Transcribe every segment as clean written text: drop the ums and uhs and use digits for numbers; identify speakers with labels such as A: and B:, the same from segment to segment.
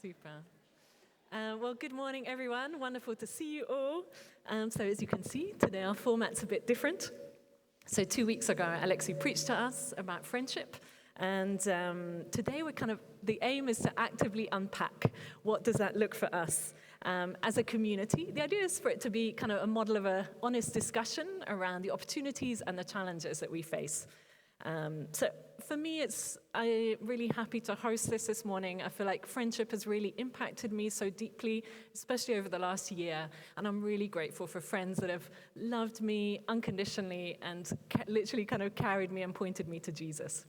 A: Super. Well, good morning, everyone. Wonderful to see you all. So as you can see, today our format's a bit different. So 2 weeks ago, Alexi preached to us about friendship. And today the aim is to actively unpack what does that look for us as a community. The idea is for it to be kind of a model of an honest discussion around the opportunities and the challenges that we face. So for me, I'm really happy to host this morning. I feel like friendship has really impacted me so deeply, especially over the last year. And I'm really grateful for friends that have loved me unconditionally and literally kind of carried me and pointed me to Jesus.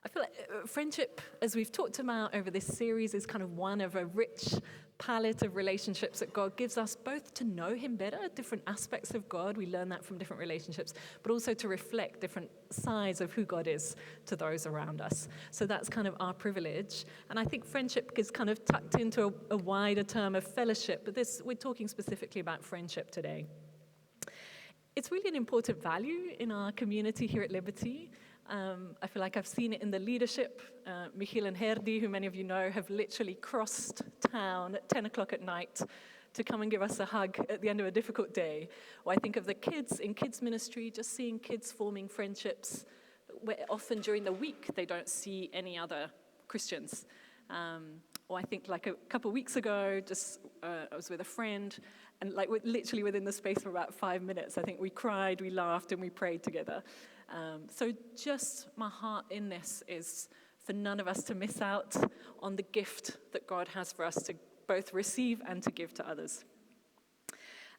A: I feel like friendship, as we've talked about over this series, is kind of one of a rich palette of relationships that God gives us, both to know Him better, different aspects of God, we learn that from different relationships, but also to reflect different sides of who God is to those around us. So that's kind of our privilege. And I think friendship is kind of tucked into a wider term of fellowship, but we're talking specifically about friendship today. It's really an important value in our community here at Liberty. I feel like I've seen it in the leadership. Michiel and Herdi, who many of you know, have literally crossed town at 10 o'clock at night to come and give us a hug at the end of a difficult day. Or I think of the kids in kids ministry, just seeing kids forming friendships where often during the week they don't see any other Christians. Or I think like a couple of weeks ago, I was with a friend, and literally within the space of about 5 minutes, I think we cried, we laughed, and we prayed together. So just my heart in this is for none of us to miss out on the gift that God has for us to both receive and to give to others.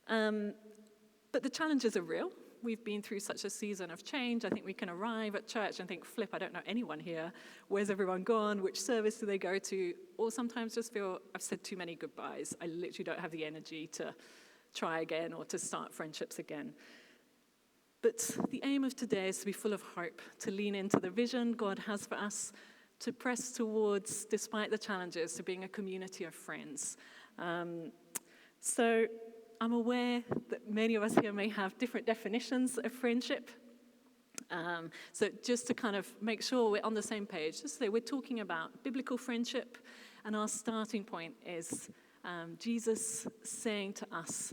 A: But the challenges are real. We've been through such a season of change. I think we can arrive at church and think, flip, I don't know anyone here. Where's everyone gone? Which service do they go to? Or sometimes just feel I've said too many goodbyes. I literally don't have the energy to try again or to start friendships again. But the aim of today is to be full of hope, to lean into the vision God has for us, to press towards, despite the challenges, to being a community of friends. So I'm aware that many of us here may have different definitions of friendship. So just to kind of make sure we're on the same page, just say we're talking about biblical friendship, and our starting point is Jesus saying to us,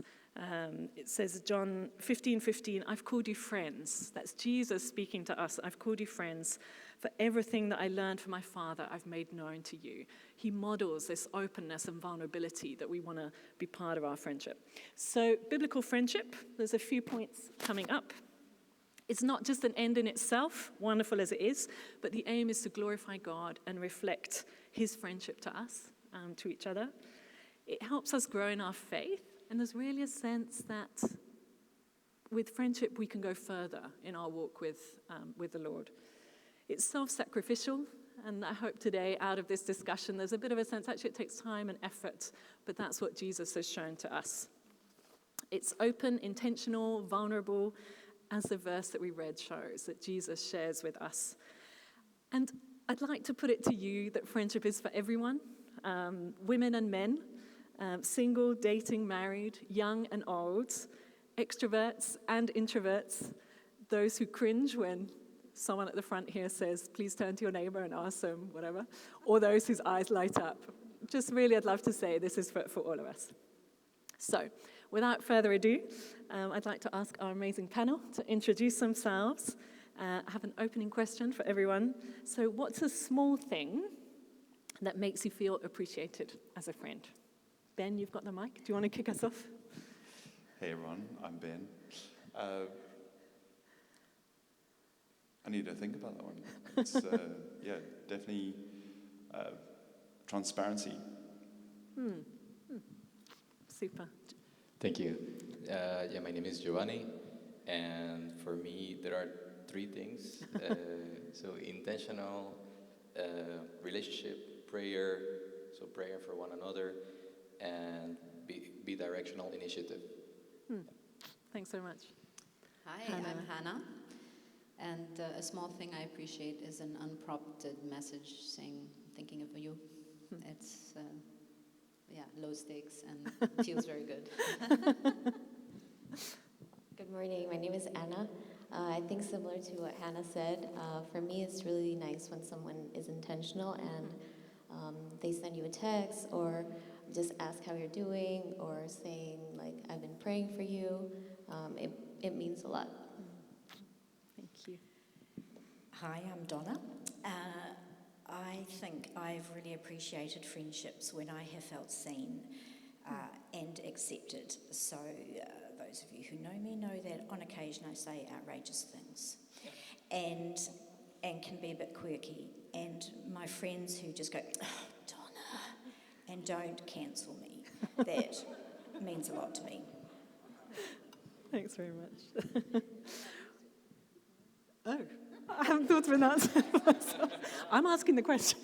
A: it says John 15:15, I've called you friends. That's Jesus speaking to us. I've called you friends, for everything that I learned from my Father I've made known to you. He models this openness and vulnerability that we want to be part of our friendship. So biblical friendship, there's a few points coming up. It's not just an end in itself, wonderful as it is, but the aim is to glorify God and reflect His friendship to us, to each other. It helps us grow in our faith. And there's really a sense that with friendship, we can go further in our walk with the Lord. It's self-sacrificial, and I hope today, out of this discussion, there's a bit of a sense, actually, it takes time and effort, but that's what Jesus has shown to us. It's open, intentional, vulnerable, as the verse that we read shows, that Jesus shares with us. And I'd like to put it to you that friendship is for everyone, women and men, single, dating, married, young and old, extroverts and introverts, those who cringe when someone at the front here says, please turn to your neighbor and ask them whatever, or those whose eyes light up. Just really, I'd love to say this is for all of us. So, without further ado, I'd like to ask our amazing panel to introduce themselves. I have an opening question for everyone. So, what's a small thing that makes you feel appreciated as a friend? Ben, you've got the mic. Do you want to kick us off?
B: Hey everyone, I'm Ben. I need to think about that one. It's, definitely transparency.
A: Super.
C: Thank you. My name is Giovanni, and for me, there are 3 things. So intentional, relationship, prayer, so prayer for one another, and bi-directional initiative.
A: Thanks so much.
D: Hi,
A: Hannah.
D: I'm Hannah. And a small thing I appreciate is an unprompted message saying, thinking of you. It's, low stakes and feels very good.
E: Good morning. My name is Anna. I think similar to what Hannah said, for me it's really nice when someone is intentional and they send you a text or just ask how you're doing or saying, like, I've been praying for you. It means a lot.
A: Thank you.
F: Hi, I'm Donna. I think I've really appreciated friendships when I have felt seen and accepted. So those of you who know me know that on occasion I say outrageous things and can be a bit quirky. And my friends who just go, oh, Donna, and don't cancel me, that means a lot to me.
A: Thanks very much. Oh, I haven't thought of an answer for myself. I'm asking the question.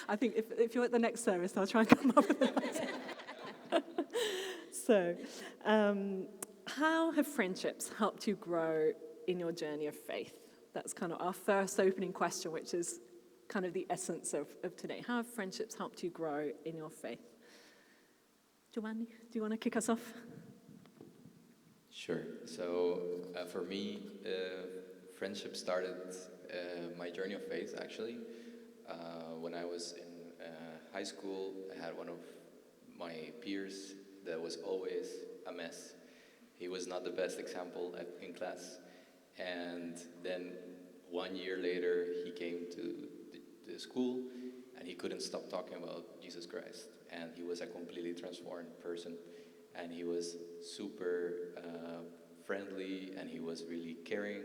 A: I think if you're at the next service, I'll try and come up with an answer. So, how have friendships helped you grow in your journey of faith? That's kind of our first opening question, which is kind of the essence of today. How have friendships helped you grow in your faith? Giovanni, do you want to kick us off?
C: Sure. So for me, friendship started my journey of faith, actually. When I was in high school, I had one of my peers that was always a mess. He was not the best example in class. And then 1 year later, he came to the school, and he couldn't stop talking about Jesus Christ. And he was a completely transformed person. And he was super friendly, and he was really caring.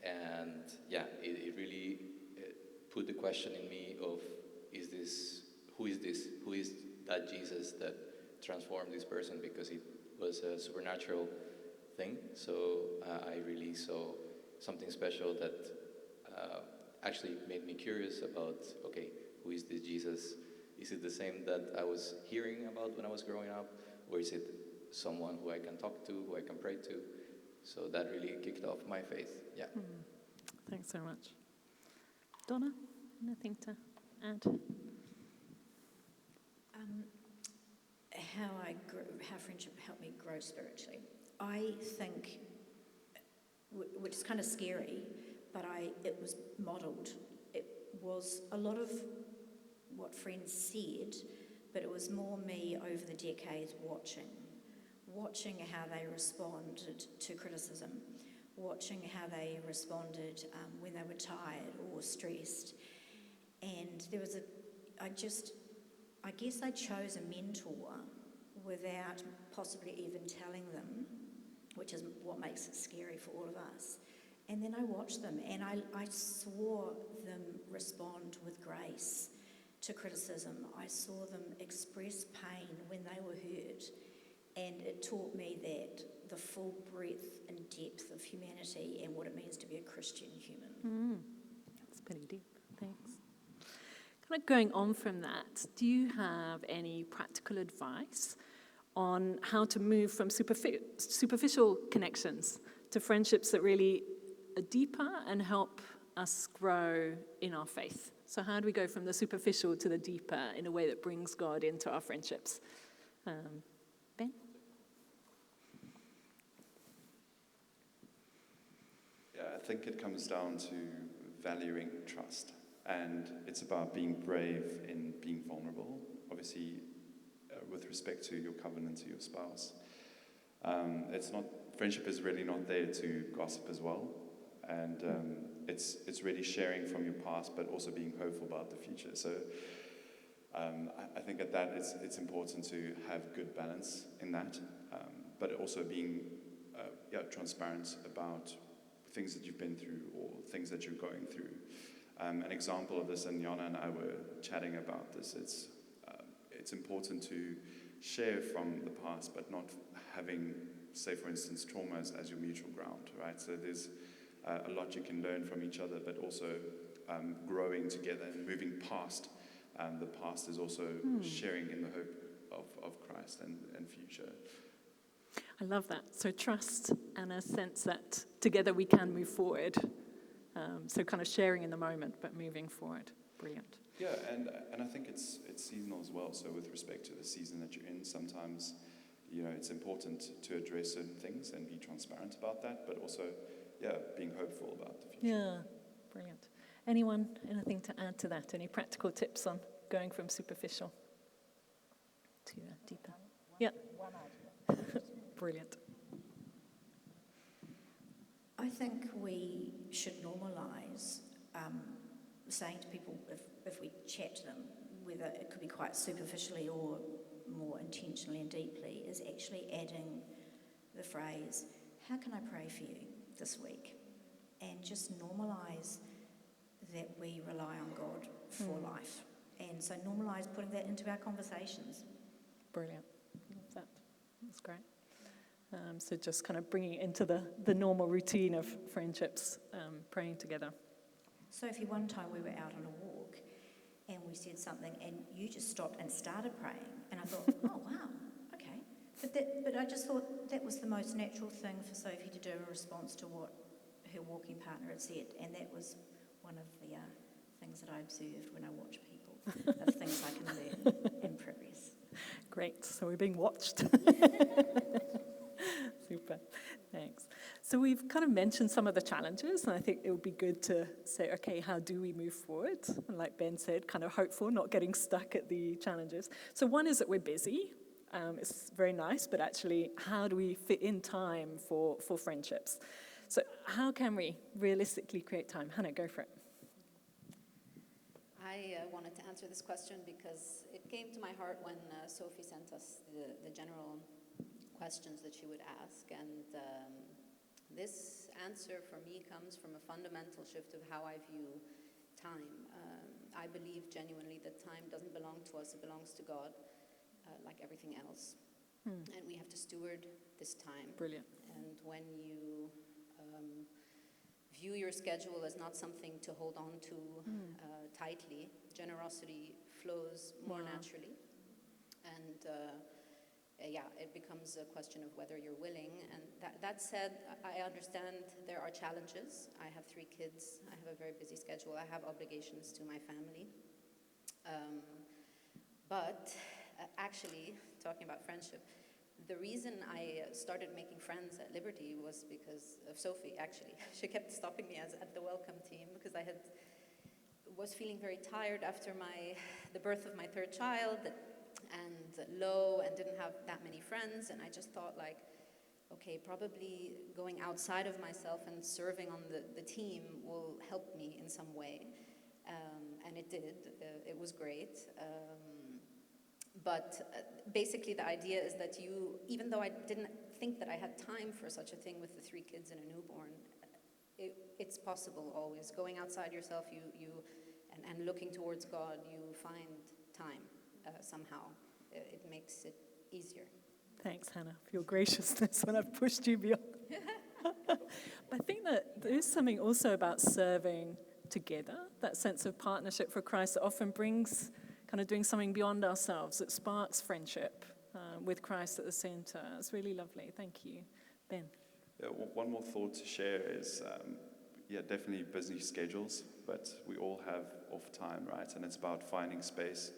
C: And yeah, it really put the question in me of, who is this? Who is that Jesus that transformed this person? Because it was a supernatural thing. So I really saw something special that actually made me curious about, okay, who is this Jesus? Is it the same that I was hearing about when I was growing up? Or is it someone who I can talk to, who I can pray to? So that really kicked off my faith, yeah.
A: Thanks so much. Donna, anything to add?
F: How friendship helped me grow spiritually. I think, which is kind of scary, but it was modelled. It was a lot of what friends said, but it was more me over the decades watching how they responded to criticism, watching how they responded when they were tired or stressed. And there was I guess I chose a mentor without possibly even telling them, which is what makes it scary for all of us. And then I watched them, and I saw them respond with grace to criticism. I saw them express pain when they were hurt, and it taught me that the full breadth and depth of humanity and what it means to be a Christian human.
A: That's pretty deep. Thanks. Kind of going on from that, do you have any practical advice on how to move from superficial connections to friendships that really are deeper and help us grow in our faith? So how do we go from the superficial to the deeper in a way that brings God into our friendships? Ben?
B: Yeah, I think it comes down to valuing trust. And it's about being brave in being vulnerable, obviously with respect to your covenant to your spouse. Friendship is really not there to gossip as well. And it's really sharing from your past, but also being hopeful about the future. So I think at that it's important to have good balance in that, but also being transparent about things that you've been through or things that you're going through. An example of this, and Jana and I were chatting about this, it's important to share from the past, but not having, say for instance, traumas as your mutual ground, right? So there's a lot you can learn from each other, but also growing together and moving past the past is also sharing in the hope of Christ and future.
A: I love that. So trust and a sense that together we can move forward. So kind of sharing in the moment, but moving forward. Brilliant.
B: Yeah, and I think it's seasonal as well. So with respect to the season that you're in, sometimes it's important to address certain things and be transparent about that, but also being hopeful about the future.
A: Yeah, brilliant. Anyone, anything to add to that? Any practical tips on going from superficial to deeper? Yeah. Brilliant.
F: I think we should normalise saying to people, if we chat to them, whether it could be quite superficially or more intentionally and deeply, is actually adding the phrase, how can I pray for you this week? And just normalise that we rely on God for life. And so normalise putting that into our conversations.
A: Brilliant. Love that. That's great. So just kind of bringing it into the normal routine of friendships, praying together.
F: Sophie, one time we were out on a walk and we said something and you just stopped and started praying. And I thought, oh, wow, okay. But I just thought that was the most natural thing for Sophie to do in response to what her walking partner had said. And that was one of the things that I observed when I watch people, of things I can learn and progress.
A: Great. So we're being watched. Super. Thanks. So we've kind of mentioned some of the challenges, and I think it would be good to say, okay, how do we move forward? And like Ben said, kind of hopeful, not getting stuck at the challenges. So one is that we're busy. It's very nice, but actually, how do we fit in time for friendships? So how can we realistically create time? Hannah, go for it.
D: I wanted to answer this question because it came to my heart when Sophie sent us the general questions that she would ask, and this answer for me comes from a fundamental shift of how I view time. I believe genuinely that time doesn't belong to us, it belongs to God, like everything else. And we have to steward this time.
A: Brilliant.
D: And when you view your schedule as not something to hold on to tightly, generosity flows more naturally. And it becomes a question of whether you're willing. And that said, I understand there are challenges. I have 3 kids. I have a very busy schedule. I have obligations to my family. But actually, talking about friendship, the reason I started making friends at Liberty was because of Sophie, actually. She kept stopping me at the welcome team because I was feeling very tired after the birth of my 3rd child, and low, and didn't have that many friends, and I just thought, like, okay, probably going outside of myself and serving on the team will help me in some way, and it did. It was great, but basically the idea is that even though I didn't think that I had time for such a thing with the 3 kids and a newborn, it's possible always. Going outside yourself, and looking towards God, you find time. Somehow. It makes it easier.
A: Thanks, Hannah, for your graciousness when I've pushed you beyond. But I think that there is something also about serving together, that sense of partnership for Christ that often brings kind of doing something beyond ourselves, that sparks friendship with Christ at the center. It's really lovely. Thank you. Ben?
B: Yeah, one more thought to share is, definitely busy schedules, but we all have off time, right? And it's about finding space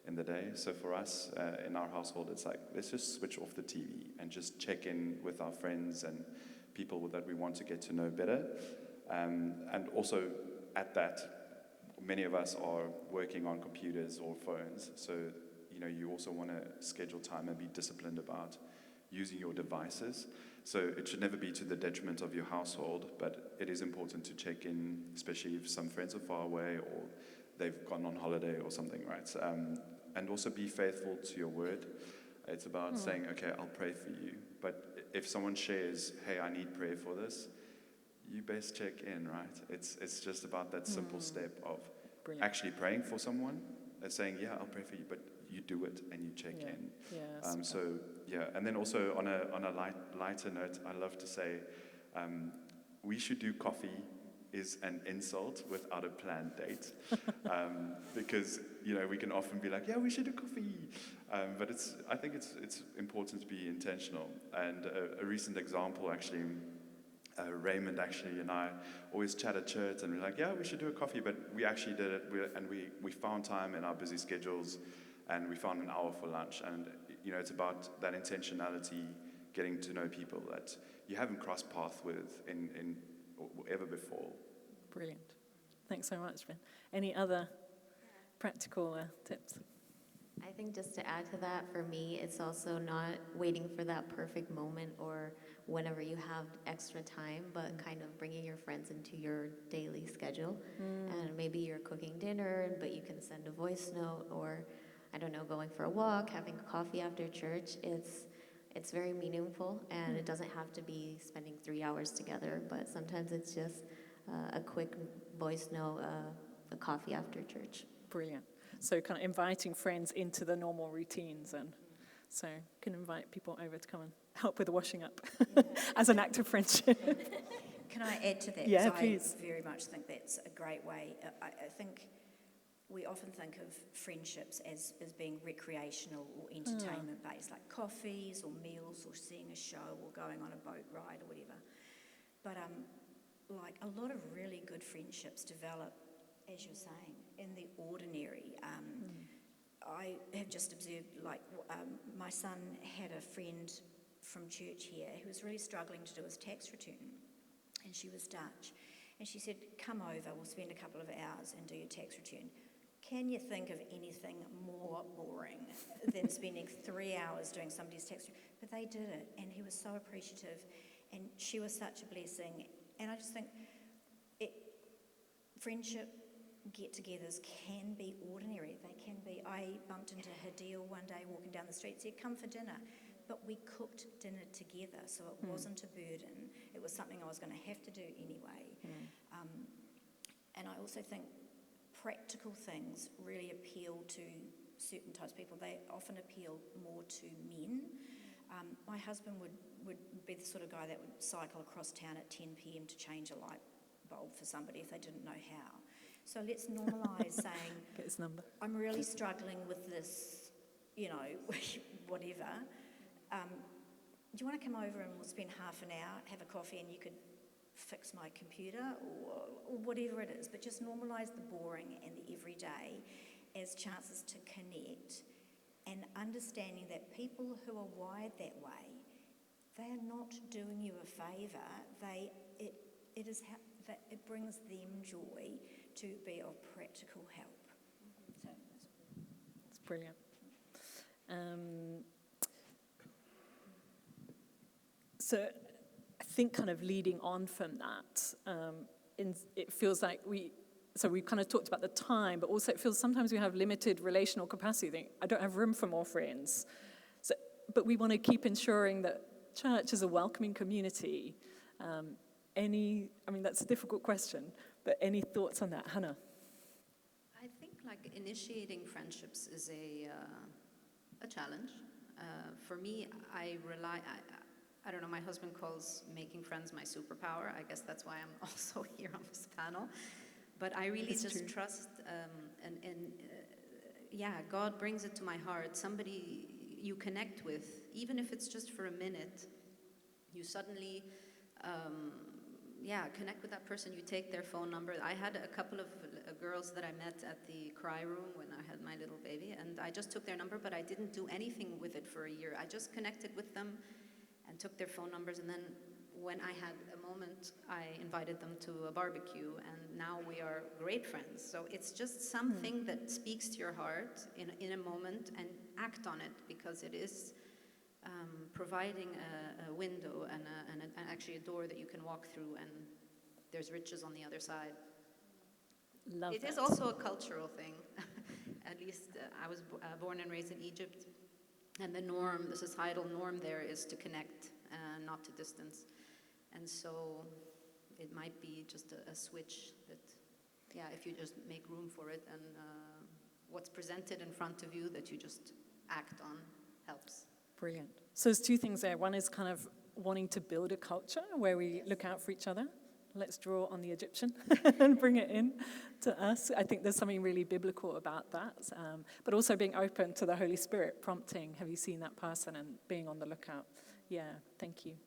B: in the day. So for us, in our household, it's like, let's just switch off the TV and just check in with our friends and people that we want to get to know better. And also at that, many of us are working on computers or phones. So, you also want to schedule time and be disciplined about using your devices. So it should never be to the detriment of your household, but it is important to check in, especially if some friends are far away or they've gone on holiday or something, right? And also be faithful to your word. It's about saying, okay, I'll pray for you. But if someone shares, hey, I need prayer for this, you best check in, right? It's just about that simple step of actually praying for someone and saying, yeah, I'll pray for you, but you do it and you check in. And then also on a lighter note, I love to say, we should do coffee is an insult without a planned date, because we can often be like, yeah, we should do coffee, but I think it's important to be intentional. And a recent example, actually, Raymond and I always chat at church, and we're like, yeah, we should do a coffee, but we actually did it, and we found time in our busy schedules, and we found an hour for lunch, and it's about that intentionality, getting to know people that you haven't crossed paths with in ever before.
A: Brilliant. Thanks so much, Ben. Any other practical tips?
E: I think just to add to that, for me, it's also not waiting for that perfect moment or whenever you have extra time, but kind of bringing your friends into your daily schedule. And maybe you're cooking dinner, but you can send a voice note, or I don't know, going for a walk, having coffee after church. It's very meaningful, and it doesn't have to be spending 3 hours together, but sometimes it's just a quick voice note, a coffee after church.
A: Brilliant. So kind of inviting friends into the normal routines, and so you can invite people over to come and help with the washing up as an act of friendship.
F: Can I add to that?
A: Yeah,
F: 'Cause
A: please.
F: I very much think that's a great way. I think we often think of friendships as being recreational or entertainment based, like coffees or meals or seeing a show or going on a boat ride or whatever. But like a lot of really good friendships develop, as you're saying, in the ordinary. I have just observed, like, my son had a friend from church here who was really struggling to do his tax return, and she was Dutch. And she said, come over, we'll spend a couple of hours and do your tax return. Can you think of anything more boring than spending 3 hours doing somebody's tax return? But they did it, and he was so appreciative, and she was such a blessing. And I just think friendship get-togethers can be ordinary. They can be. I bumped into Hadil one day walking down the street, said, come for dinner. But we cooked dinner together, so it wasn't a burden. It was something I was going to have to do anyway. And I also think practical things really appeal to certain types of people. They often appeal more to men. My husband would be the sort of guy that would cycle across town at 10 p.m. to change a light bulb for somebody if they didn't know how. So let's normalise saying,
A: Get his number.
F: I'm really struggling with this, whatever. Do you want to come over and we'll spend half an hour, have a coffee, and you could fix my computer or whatever it is, but just normalise the boring and the everyday as chances to connect, and understanding that people who are wired that way, they are not doing you a favour. It brings them joy to be of practical help.
A: It's brilliant. So I think kind of leading on from that, it feels like we kind of talked about the time, but also it feels sometimes we have limited relational capacity. Think, I don't have room for more friends. But we want to keep ensuring that church is a welcoming community. That's a difficult question, but any thoughts on that, Hannah?
D: I think like initiating friendships is a challenge. For me, I don't know, my husband calls making friends my superpower. I guess that's why I'm also here on this panel. But I really just trust, God brings it to my heart. Somebody you connect with, even if it's just for a minute, you suddenly, connect with that person. You take their phone number. I had a couple of girls that I met at the cry room when I had my little baby, and I just took their number, but I didn't do anything with it for a year. I just connected with them and took their phone numbers, and then when I had a moment, I invited them to a barbecue, and now we are great friends. So it's just something that speaks to your heart in a moment, and act on it, because it is providing a window and actually a door that you can walk through, and there's riches on the other side.
A: Love
D: it
A: that.
D: is also a cultural thing. At least I was born and raised in Egypt, and the societal norm there is to connect, not to distance. And so it might be just a switch that, if you just make room for it, and what's presented in front of you that you just act on helps.
A: Brilliant. So there's two things there. One is kind of wanting to build a culture where we look out for each other. Let's draw on the Egyptian and bring it in to us. I think there's something really biblical about that. But also being open to the Holy Spirit prompting, have you seen that person, and being on the lookout. Yeah, thank you.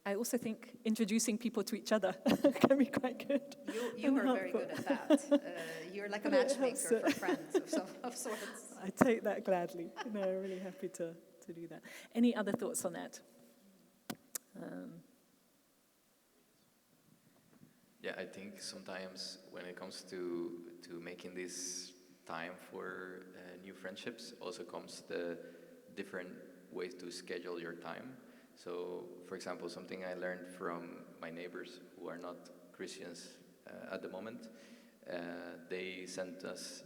A: I also think introducing people to each other can be quite good.
D: You are very good at that. You're like a matchmaker for friends of sorts.
A: I take that gladly. Really happy to do that. Any other thoughts on that?
C: Yeah, I think sometimes when it comes to making this time for new friendships, also comes the different ways to schedule your time. So, for example, something I learned from my neighbors who are not Christians at the moment, they sent us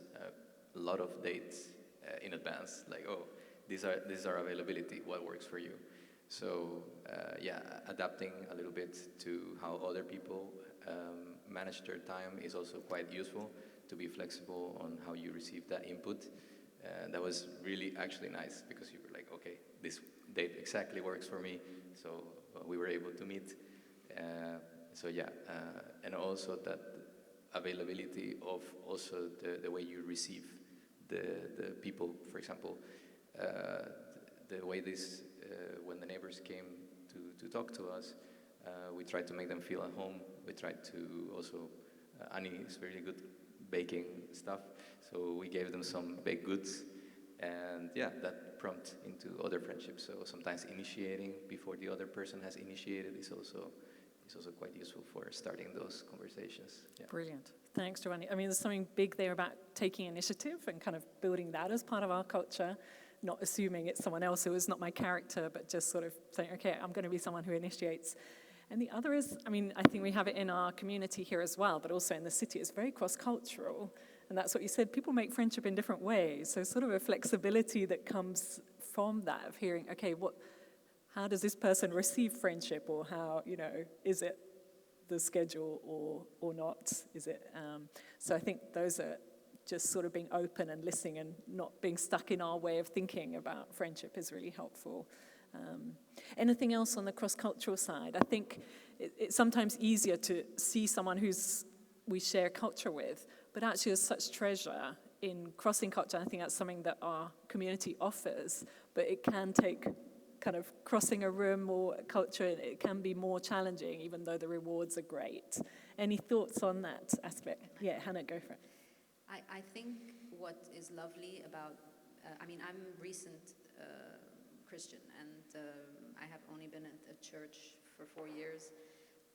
C: a lot of dates in advance, like, oh, these are availability, what works for you? So yeah, adapting a little bit to how other people manage their time is also quite useful, to be flexible on how you receive that input. That was really actually nice, because you were like, okay, this date exactly works for me, so we were able to meet. So yeah, and also that availability of also the way you receive the people, for example, the way this, when the neighbors came to talk to us, we tried to make them feel at home. We tried to also, Annie is really good baking stuff, so we gave them some baked goods, and yeah, that prompt into other friendships. So sometimes initiating before the other person has initiated is also quite useful for starting those conversations. Yeah.
A: Brilliant. Thanks, Giovanni. I mean, there's something big there about taking initiative and kind of building that as part of our culture, not assuming it's someone else who is not my character, but just sort of saying, okay, I'm going to be someone who initiates. And the other is, I mean, I think we have it in our community here as well, but also in the city. It's very cross-cultural. And that's what you said, people make friendship in different ways. So sort of a flexibility that comes from that, of hearing, okay, how does this person receive friendship, or how, is it the schedule or not? Is it? So I think those are just sort of being open and listening and not being stuck in our way of thinking about friendship is really helpful. Anything else on the cross-cultural side? I think it's sometimes easier to see someone we share culture with, but actually there's such treasure in crossing culture. I think that's something that our community offers, but it can take kind of crossing a room or a culture, it can be more challenging, even though the rewards are great. Any thoughts on that aspect? Yeah, Hannah, go for it.
D: I think what is lovely about, I'm recent Christian, and I have only been at church for 4 years,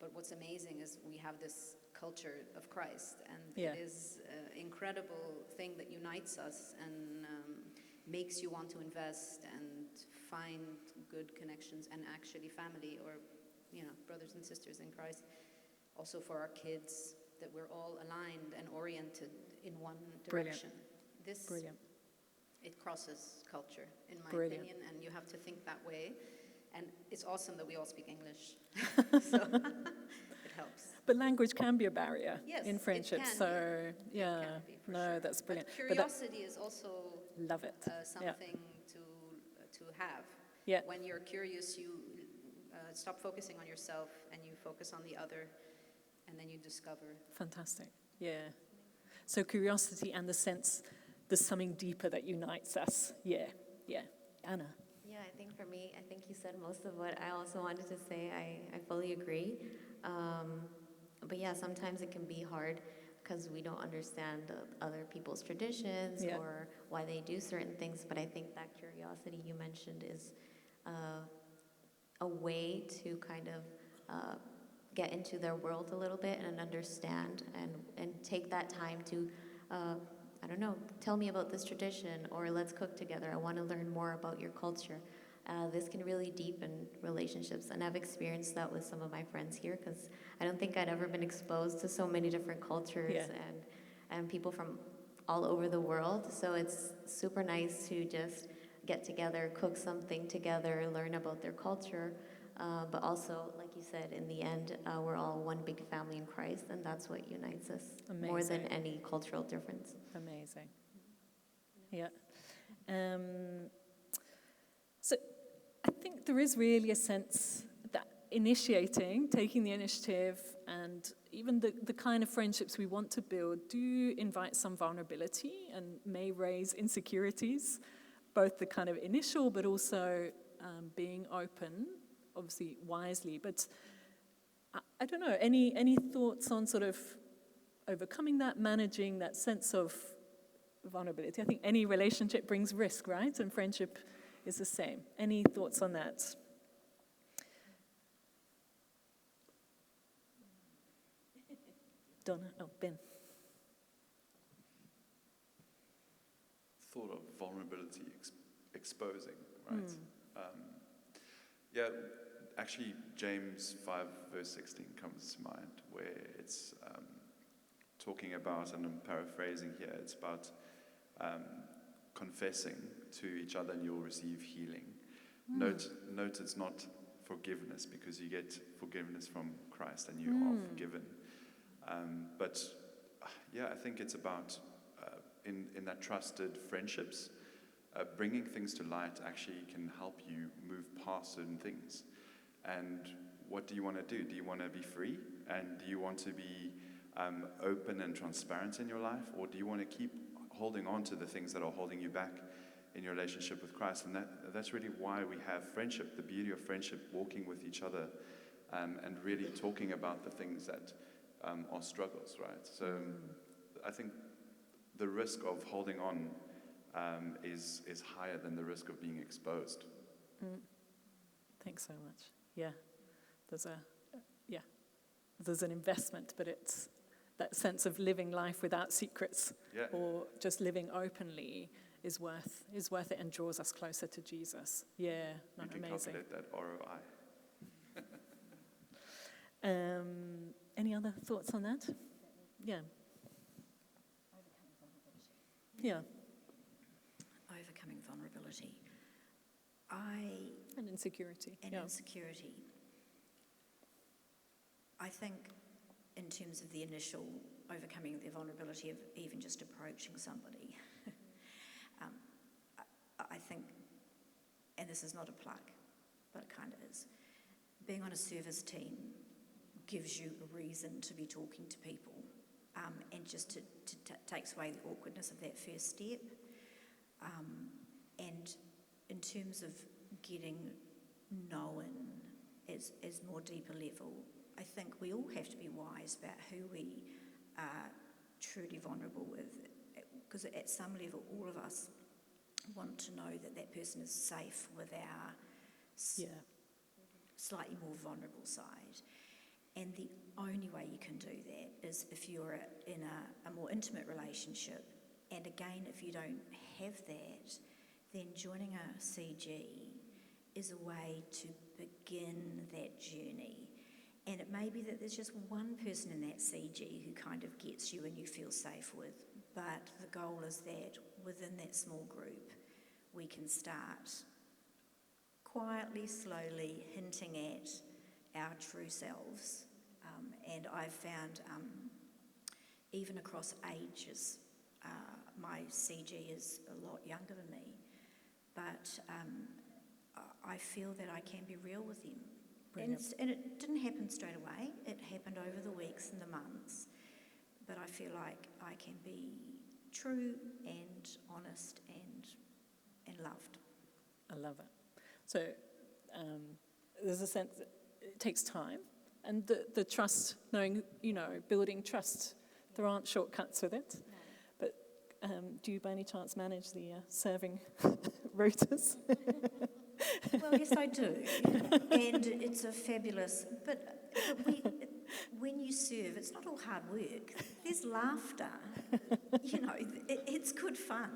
D: but what's amazing is we have this culture of Christ, and it is an incredible thing that unites us and makes you want to invest and find good connections, and actually family, or brothers and sisters in Christ. Also for our kids, that we're all aligned and oriented in one direction.
A: Brilliant.
D: It crosses culture, in my
A: Brilliant.
D: opinion, and you have to think that way. And it's awesome that we all speak English, so it helps.
A: But language can be a barrier in
D: Yes,
A: friendships.
D: it can
A: So
D: be.
A: yeah,
D: It can be, for
A: no,
D: sure.
A: that's brilliant.
D: But curiosity is also
A: Love it.
D: something to have.
A: Yeah.
D: When you're curious, you stop focusing on yourself and you focus on the other, and then you discover.
A: Fantastic. Yeah. So curiosity and the sense there's something deeper that unites us. Yeah. Anna.
E: Yeah, I think for me, I think you said most of what I also wanted to say. I fully agree. But yeah, sometimes it can be hard because we don't understand other people's traditions or why they do certain things. But I think that curiosity you mentioned is a way to kind of get into their world a little bit and understand and take that time to, I don't know, tell me about this tradition, or let's cook together. I want to learn more about your culture. This can really deepen relationships, and I've experienced that with some of my friends here, because I don't think I'd ever been exposed to so many different cultures and people from all over the world. So it's super nice to just get together, cook something together, learn about their culture, but also, like you said, in the end, we're all one big family in Christ, and that's what unites us more than any cultural difference.
A: Amazing. Yeah. So I think there is really a sense that taking the initiative, and even the kind of friendships we want to build do invite some vulnerability and may raise insecurities, both the kind of initial, but also being open, obviously wisely. But I don't know, any thoughts on sort of overcoming that, managing that sense of vulnerability? I think any relationship brings risk, right? And friendship is the same. Any thoughts on that? Ben.
B: Thought of vulnerability exposing, right? Yeah, actually, James 5 verse 16 comes to mind, where it's talking about, and I'm paraphrasing here, it's about confessing to each other and you'll receive healing. Note it's not forgiveness, because you get forgiveness from Christ and you are forgiven. But yeah, I think it's about in that trusted friendships, bringing things to light actually can help you move past certain things. And what do you want to do? Do you want to be free? And do you want to be open and transparent in your life? Or do you want to keep holding on to the things that are holding you back in your relationship with Christ? And that's really why we have friendship, the beauty of friendship, walking with each other and really talking about the things that are struggles, right? So I think the risk of holding on is higher than the risk of being exposed.
A: Thanks so much. Yeah, there's an investment, but it's that sense of living life without secrets, or just living openly is worth it and draws us closer to Jesus. Yeah,
B: You can
A: amazing.
B: calculate that ROI.
A: Any other thoughts on that? Yeah. Yeah.
F: Overcoming vulnerability.
A: And insecurity.
F: And insecurity. I think in terms of the initial overcoming the vulnerability of even just approaching somebody, I think, and this is not a plug, but it kind of is, being on a service team gives you a reason to be talking to people, and just takes away the awkwardness of that first step. And in terms of getting known as more deeper level, I think we all have to be wise about who we are truly vulnerable with, because at some level all of us want to know that that person is safe with our slightly more vulnerable side. And the only way you can do that is if you're in a more intimate relationship. And again, if you don't have that, then joining a CG is a way to begin that journey. And it may be that there's just one person in that CG who kind of gets you and you feel safe with, but the goal is that within that small group, we can start quietly, slowly hinting at our true selves. And I've found, even across ages, my CG is a lot younger than me, but I feel that I can be real with them. And it didn't happen straight away. It happened over the weeks and the months. But I feel like I can be true and honest and loved.
A: I love it. So there's a sense that it takes time. And the trust, knowing, building trust, there aren't shortcuts with it.
F: No.
A: But do you by any chance manage the serving rotas?
F: Well, yes, I do. And it's a fabulous, but when you serve, it's not all hard work. There's laughter. It's good fun.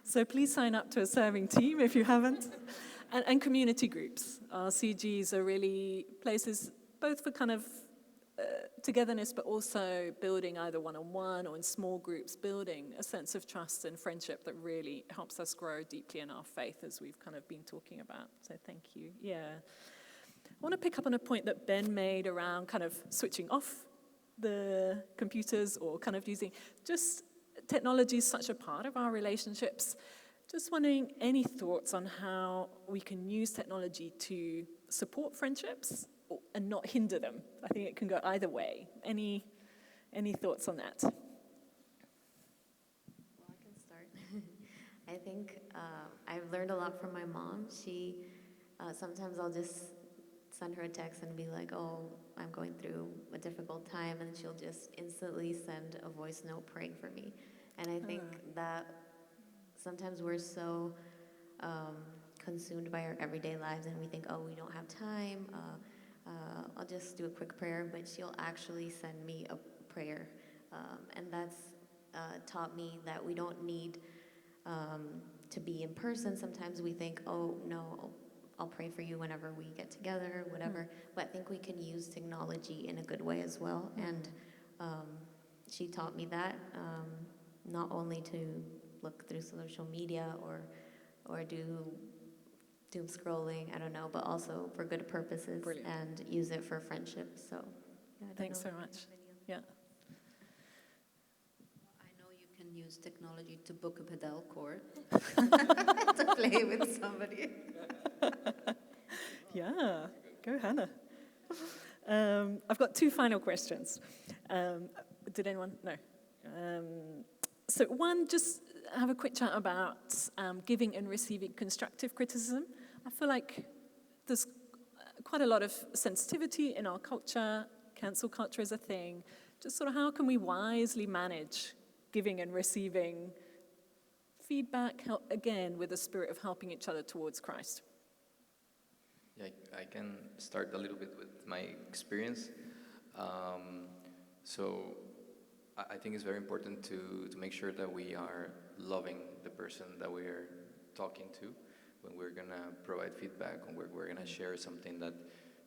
A: So please sign up to a serving team if you haven't. And community groups. Our CGs are really places both for kind of togetherness, but also building either one-on-one or in small groups, building a sense of trust and friendship that really helps us grow deeply in our faith, as we've kind of been talking about. So thank you. Yeah. I want to pick up on a point that Ben made around kind of switching off the computers or kind of using just technology is such a part of our relationships. Just wondering, any thoughts on how we can use technology to support friendships and not hinder them? I think it can go either way. Any thoughts on that?
E: Well, I can start. I think I've learned a lot from my mom. She, sometimes I'll just send her a text and be like, oh, I'm going through a difficult time, and she'll just instantly send a voice note praying for me. And I think that sometimes we're so consumed by our everyday lives, and we think, oh, we don't have time, I'll just do a quick prayer, but she'll actually send me a prayer. And that's taught me that we don't need to be in person. Sometimes we think, oh, no, I'll pray for you whenever we get together, whatever. But I think we can use technology in a good way as well. And she taught me that, not only to look through social media or do doom scrolling, I don't know, but also for good purposes.
A: Brilliant.
E: And use it for friendship. So, yeah, I don't
A: Thanks
E: know
A: so
E: if
A: much.
E: you have any
A: Yeah.
D: I know you can use technology to book a pedal court to play with somebody.
A: Yeah, go Hannah. I've got two final questions. Did anyone? No. So one, just have a quick chat about giving and receiving constructive criticism. I feel like there's quite a lot of sensitivity in our culture. Cancel culture is a thing. Just sort of how can we wisely manage giving and receiving feedback, again, with the spirit of helping each other towards Christ?
C: Yeah, I can start a little bit with my experience. So I think it's very important to make sure that we are loving the person that we are talking to when we're going to provide feedback, when we're going to share something that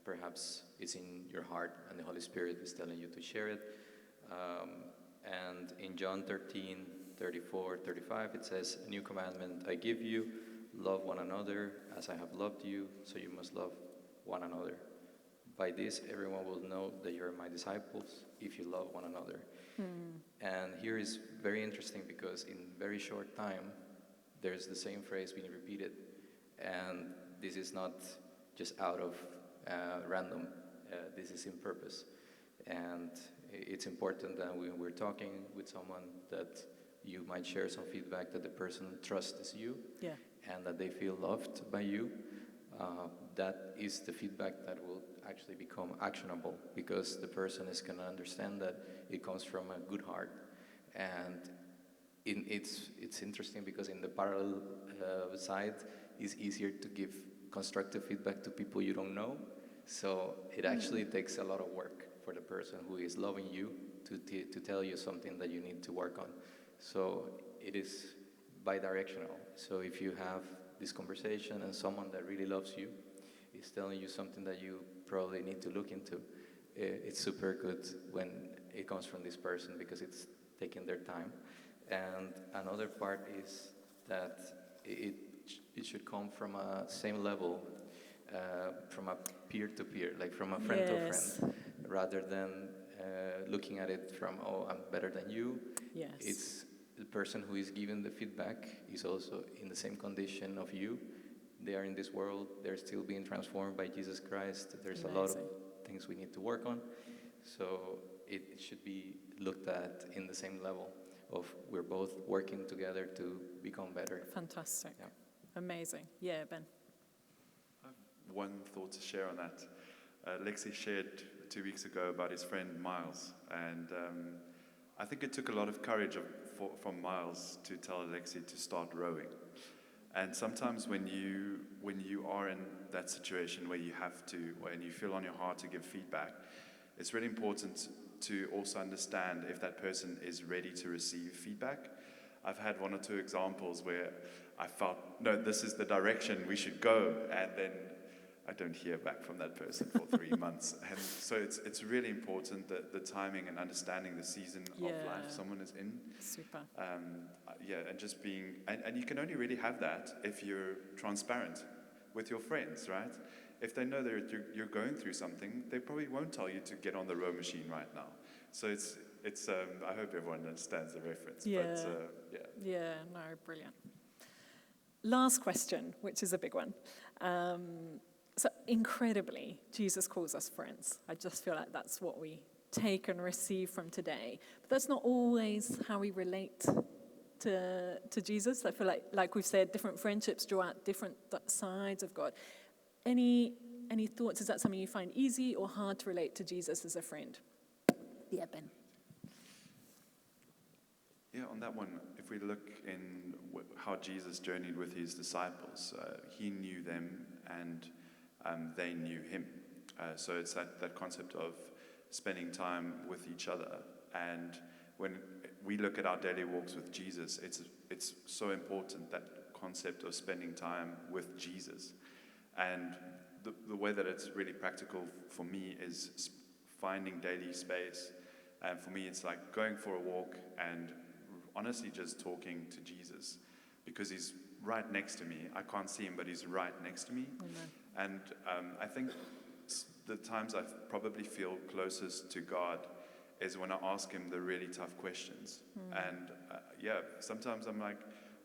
C: perhaps is in your heart and the Holy Spirit is telling you to share it. And in John 13, 34, 35, it says, "A new commandment I give you, love one another as I have loved you, so you must love one another. By this, everyone will know that you are my disciples if you love one another." And here is very interesting because in very short time, there's the same phrase being repeated. And this is not just out of random. This is in purpose. And it's important that when we're talking with someone that you might share some feedback that the person trusts you.
A: Yeah.
C: And that they feel loved by you. That is the feedback that will actually become actionable because the person is going to understand that it comes from a good heart. And it's interesting because in the parallel side, it's easier to give constructive feedback to people you don't know. So it actually takes a lot of work for the person who is loving you to tell you something that you need to work on. So it is bi-directional. So if you have this conversation and someone that really loves you is telling you something that you probably need to look into, it's super good when it comes from this person because it's taking their time. And another part is that it should come from a same level, from a peer-to-peer, like from a friend to friend, rather than looking at it from, oh, I'm better than you.
A: Yes.
C: It's the person who is giving the feedback is also in the same condition of you. They are in this world. They're still being transformed by Jesus Christ. There's a lot of things we need to work on. So it should be looked at in the same level of we're both working together to become better.
A: Fantastic.
C: Yeah.
A: Amazing. Yeah, Ben.
B: I have one thought to share on that. Lexi shared 2 weeks ago about his friend Miles, and I think it took a lot of courage from Miles to tell Lexi to start rowing. And sometimes when you are in that situation where you have to, and you feel on your heart to give feedback, it's really important to also understand if that person is ready to receive feedback. I've had 1 or 2 examples where I felt, no, this is the direction we should go, and then I don't hear back from that person for 3 months. And so it's really important that the timing and understanding the season of life someone is in.
A: Super.
B: And just being, and you can only really have that if you're transparent with your friends, right? If they know that you're going through something, they probably won't tell you to get on the row machine right now. So it's I hope everyone understands the reference.
A: Yeah.
B: But,
A: Yeah, no, brilliant. Last question, which is a big one. So incredibly, Jesus calls us friends. I just feel like that's what we take and receive from today. But that's not always how we relate to Jesus. I feel like we've said, different friendships draw out different sides of God. Any thoughts? Is that something you find easy or hard to relate to Jesus as a friend? Yeah, Ben.
B: Yeah, on that one, if we look in how Jesus journeyed with his disciples, he knew them and they knew him. So it's that concept of spending time with each other And when we look at our daily walks with Jesus, it's so important, that concept of spending time with Jesus. And the way that it's really practical for me is finding daily space. And for me, it's like going for a walk and honestly just talking to Jesus, because he's right next to me. I can't see him, but he's right next to me.
A: Amen.
B: And I think the times I probably feel closest to God is when I ask him the really tough questions. And sometimes I'm like,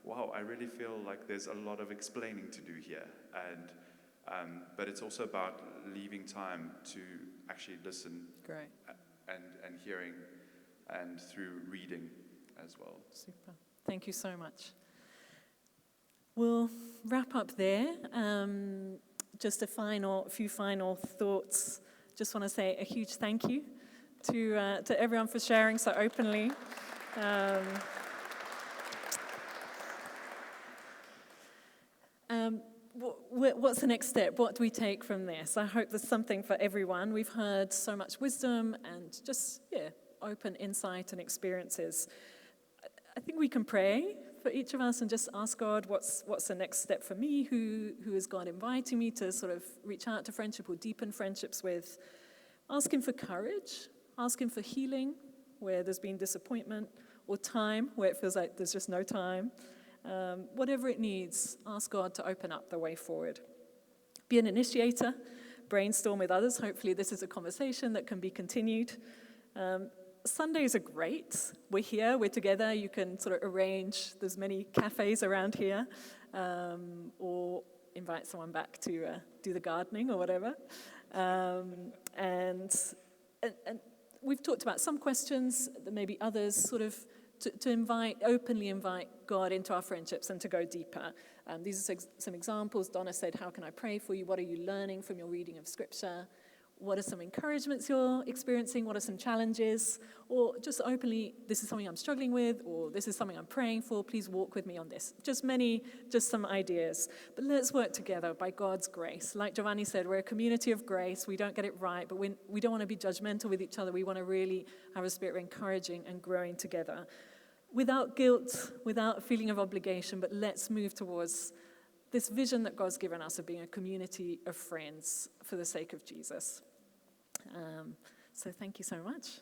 B: wow, I really feel like there's a lot of explaining to do here. And but it's also about leaving time to actually listen.
A: Great.
B: And hearing, and through reading as well.
A: Super. Thank you so much. We'll wrap up there. Just a few final thoughts. Just want to say a huge thank you to everyone for sharing so openly. What's the next step? What do we take from this? I hope there's something for everyone. We've heard so much wisdom and just, open insight and experiences. I think we can pray for each of us and just ask God, what's the next step for me? Who is God inviting me to sort of reach out to friendship or deepen friendships with? Ask him for courage. Ask him for healing where there's been disappointment, or time where it feels like there's just no time. Whatever it needs, ask God to open up the way forward. Be an initiator, brainstorm with others. Hopefully this is a conversation that can be continued. Sundays are great. We're here, we're together. You can sort of arrange, there's many cafes around here, or invite someone back to do the gardening or whatever. And we've talked about some questions, maybe others sort of to openly invite God into our friendships and to go deeper. These are some examples. Donna said, how can I pray for you? What are you learning from your reading of Scripture? What are some encouragements you're experiencing? What are some challenges? Or just openly, this is something I'm struggling with, or this is something I'm praying for. Please walk with me on this. Just some ideas. But let's work together by God's grace. Like Giovanni said, we're a community of grace. We don't get it right, but we don't want to be judgmental with each other. We want to really have a spirit of encouraging and growing together. Without guilt, without a feeling of obligation, but let's move towards this vision that God's given us of being a community of friends for the sake of Jesus. So thank you so much.